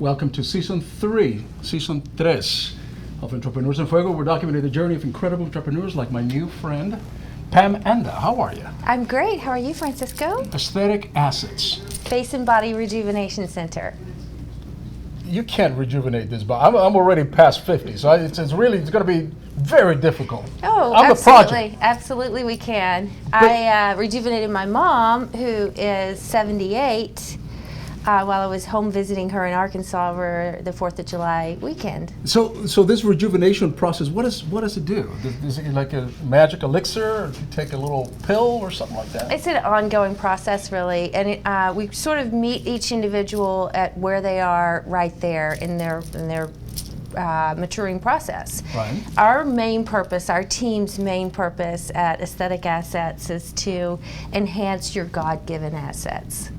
Welcome to Season 3 of Entrepreneurs in Fuego. We're documenting the journey of incredible entrepreneurs like my new friend, Pam Andow. How are you? I'm great. How are you, Francisco? Aesthetic Assets. Face and Body Rejuvenation Center. You can't rejuvenate this, but I'm already past 50, so it's going to be very difficult. Oh, I'm absolutely. Absolutely, we can. I rejuvenated my mom, who is 78, while I was home visiting her in Arkansas over the 4th of July weekend. So this rejuvenation process, what does it do? Is it like a magic elixir, or do you take a little pill or something like that? It's an ongoing process, really, and we sort of meet each individual at where they are right there in their maturing process. Right. Our main purpose, our team's main purpose at Aesthetic Assets is to enhance your God-given assets.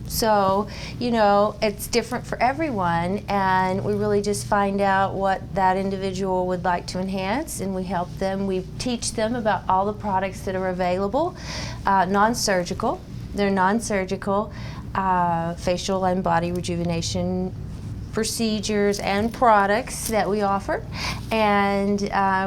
So, it's different for everyone, and we really just find out what that individual would like to enhance, and we help them. We teach them about all the products that are available, non-surgical. They're non-surgical facial and body rejuvenation procedures and products that we offer, and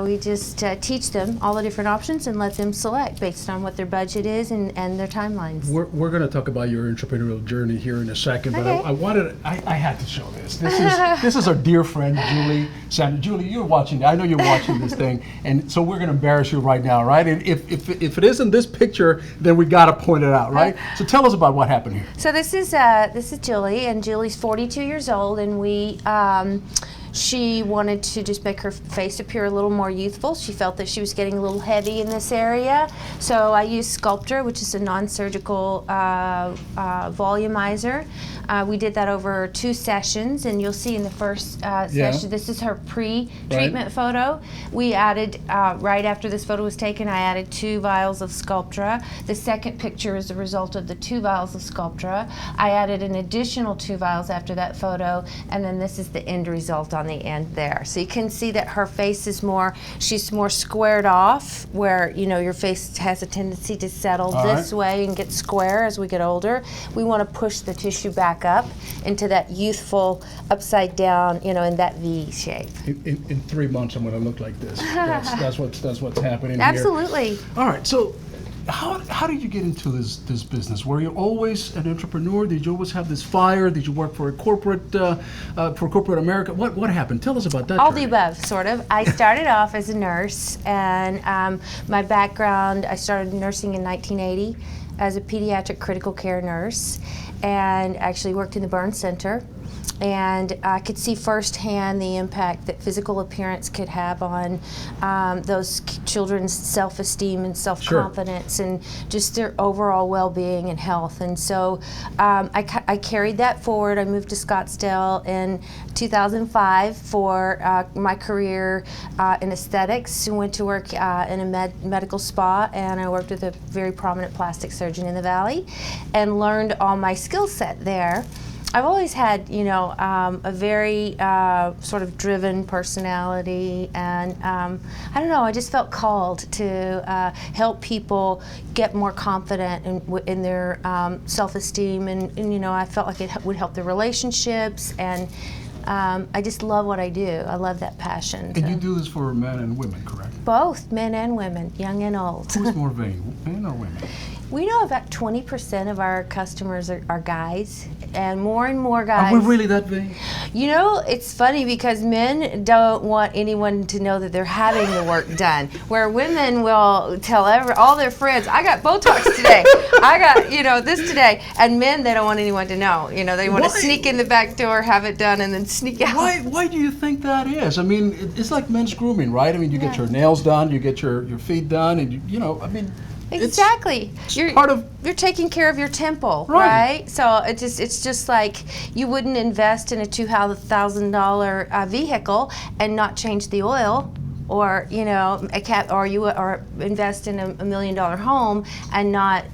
we just teach them all the different options and let them select based on what their budget is and their timelines. We're going to talk about your entrepreneurial journey here in a second, but okay. I had to show this. This is our dear friend Julie Sanders. Julie, you're watching. I know you're watching this thing, and so we're going to embarrass you right now, right? And if it isn't this picture, then we got to point it out, right? So tell us about what happened here. So this is Julie, and Julie's 42 years old, and she wanted to just make her face appear a little more youthful. She felt that she was getting a little heavy in this area. So I used Sculptor, which is a non-surgical volumizer. We did that over 2 sessions, and you'll see in the first session, this is her pre-treatment photo. We added, right after this photo was taken, I added 2 vials of Sculptra. The second picture is the result of the 2 vials of Sculptra. I added an additional 2 vials after that photo, and then this is the end result on the end there. So you can see that her face is she's more squared off, where your face has a tendency to settle this way and get square as we get older. We want to push the tissue back up into that youthful upside down, in that V shape. In 3 months, I'm going to look like this. That's what's happening here. Absolutely. All right. So, how did you get into this business? Were you always an entrepreneur? Did you always have this fire? Did you work for a corporate America? What happened? Tell us about that. All the above, sort of. I started off as a nurse, and my background, I started nursing in 1980 as a pediatric critical care nurse, and actually worked in the burn center. And I could see firsthand the impact that physical appearance could have on those children's self-esteem and self-confidence, and just their overall well-being and health. And so I carried that forward. I moved to Scottsdale in 2005 for my career in aesthetics. Went to work in a medical spa, and I worked with a very prominent plastic surgeon in the Valley, and learned all my skill set there. I've always had, a very sort of driven personality, and I don't know, I just felt called to help people get more confident in their self-esteem, and I felt like it would help their relationships, and I just love what I do. I love that passion. And you do this for men and women, correct? Both, men and women, young and old. Who's more vain, men or women? We know about 20% of our customers are guys, and more guys. Are we really that vain? It's funny because men don't want anyone to know that they're having the work done, where women will tell all their friends, I got Botox today, I got, this today, and men, they don't want anyone to know. They want to sneak in the back door, have it done, and then sneak out. Why do you think that is? I mean, it's like men's grooming, right? I mean, you get your nails done, you get your feet done, and Exactly. You're taking care of your temple, right? So it's just like you wouldn't invest in a $2,000 vehicle and not change the oil, or or invest in $1 million home and not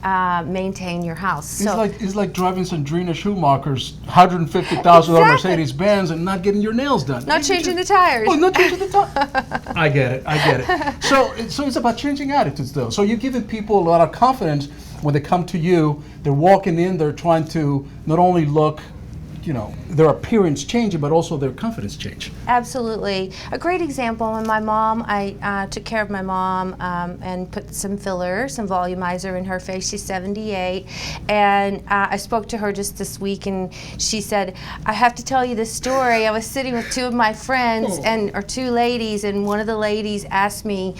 maintain your house. It's like driving Sandrina Schumacher's $150,000 Mercedes Benz and not getting your nails done. Not changing the tires. Oh, not changing the tires. I get it. So it's about changing attitudes, though. So you're giving people a lot of confidence when they come to you. They're walking in. They're trying to not only look their appearance changing, but also their confidence change. Absolutely. A great example, when my mom, I took care of my mom and put some filler, some volumizer in her face. She's 78. And I spoke to her just this week, and she said, I have to tell you this story. I was sitting with two of my friends, or two ladies, and one of the ladies asked me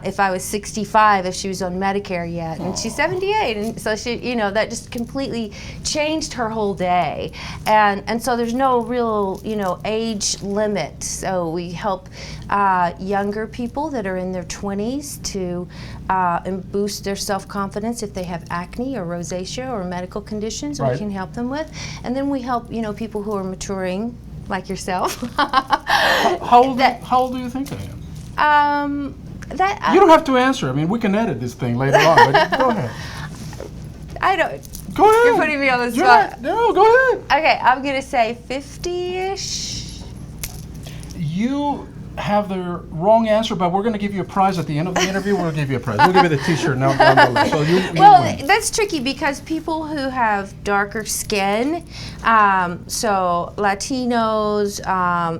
if I was 65, if she was on Medicare yet. And she's 78. And so she, that just completely changed her whole day. And so there's no real, age limit. So we help younger people that are in their 20s to boost their self-confidence if they have acne or rosacea or medical conditions we can help them with. And then we help, people who are maturing, like yourself. How old do you think I am? You don't have to answer. I mean, we can edit this thing later on, but go ahead. I don't. Go ahead. You're putting me on the spot. No, go ahead. Okay, I'm going to say 50-ish. You have the wrong answer, but we're going to give you a prize at the end of the interview. We'll give you a prize. We'll give you the T-shirt now. So you win. That's tricky because people who have darker skin, so Latinos,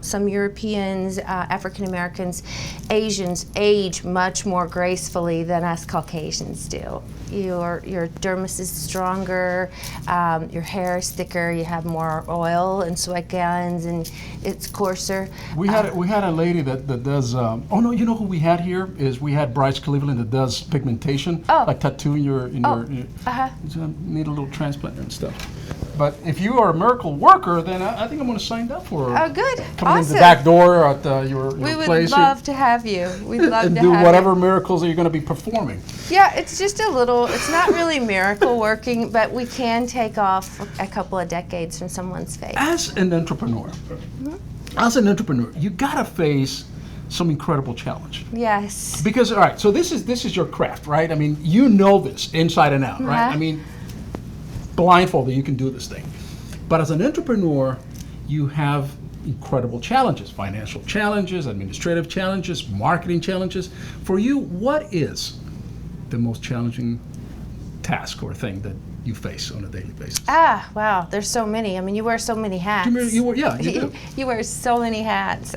some Europeans, African Americans, Asians age much more gracefully than us Caucasians do. Your dermis is stronger, your hair is thicker, you have more oil and sweat glands, and it's coarser. We had a lady that does. Oh no, you know who we had here is we had Bryce Cleveland that does pigmentation, like tattoo in your. Need a little transplant and stuff. But if you are a miracle worker, then I think I'm going to sign up for. Oh, good! Coming Awesome. in the back door at your we would place. love to have you. We'd love and to do have whatever you. miracles that you're going to be performing. Yeah, it's just a little. It's not really miracle working, but we can take off a couple of decades from someone's face. As an entrepreneur, you got to face some incredible challenge. Yes. Because all right, so this is your craft, right? I mean, you know this inside and out, right? I mean, blindfolded, you can do this thing. But as an entrepreneur, you have incredible challenges, financial challenges, administrative challenges, marketing challenges. For you, what is the most challenging task or thing that you face on a daily basis? Wow, there's so many. I mean, you wear so many hats. You do. You wear so many hats.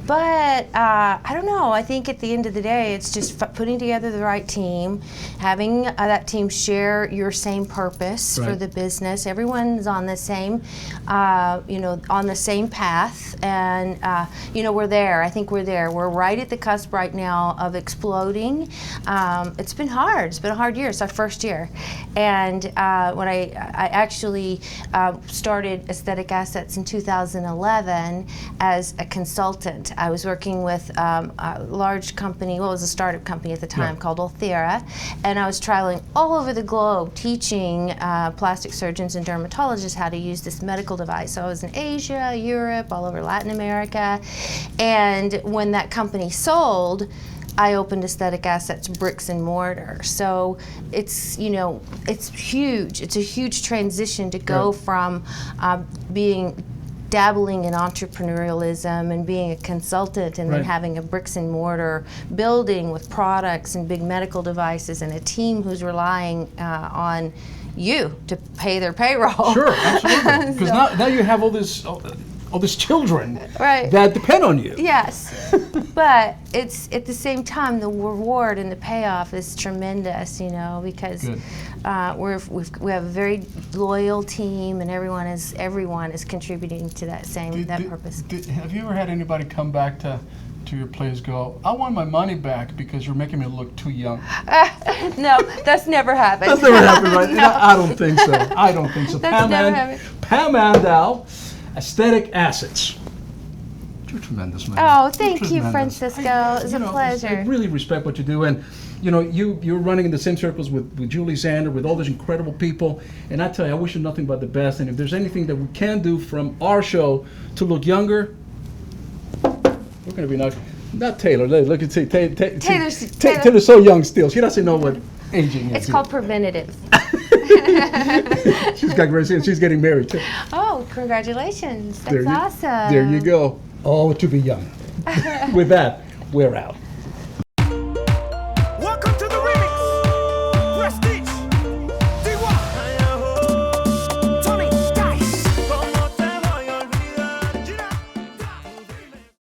But I don't know. I think at the end of the day, it's just putting together the right team, having that team share your same purpose for the business. Everyone's on the same, on the same path, and we're there. I think we're there. We're right at the cusp right now of exploding. It's been hard. It's been a hard year. It's our first year, and when I actually started Aesthetic Assets in 2011 as a consultant. I was working with a large company, well, it was a startup company at the time called Althera, and I was traveling all over the globe teaching plastic surgeons and dermatologists how to use this medical device. So I was in Asia, Europe, all over Latin America, and when that company sold, I opened Aesthetic Assets bricks and mortar. So it's, it's huge. It's a huge transition to go from dabbling in entrepreneurialism and being a consultant and then having a bricks and mortar building with products and big medical devices and a team who's relying on you to pay their payroll. Sure, absolutely. Because now you have all these children that depend on you. Yes, but it's at the same time the reward and the payoff is tremendous, because we have a very loyal team and everyone is contributing to that purpose. Have you ever had anybody come back to your place go, I want my money back because you're making me look too young? No, that's never happened. That's never happened, right? No. I don't think so. That's never happened. Pam Andow, Aesthetic Assets. You're tremendous, man. Oh, thank you, Francisco. It's a pleasure. I really respect what you do, and you're running in the same circles with Julie Zander, with all these incredible people, and I tell you, I wish you nothing but the best. And if there's anything that we can do from our show to look younger, we're going to be not Taylor. Look and see, Taylor's so young still. She doesn't know what aging is. It's called preventative. She's got great skin. She's getting married too. Oh, congratulations! That's awesome. There you go. Oh, to be young. With that, we're out.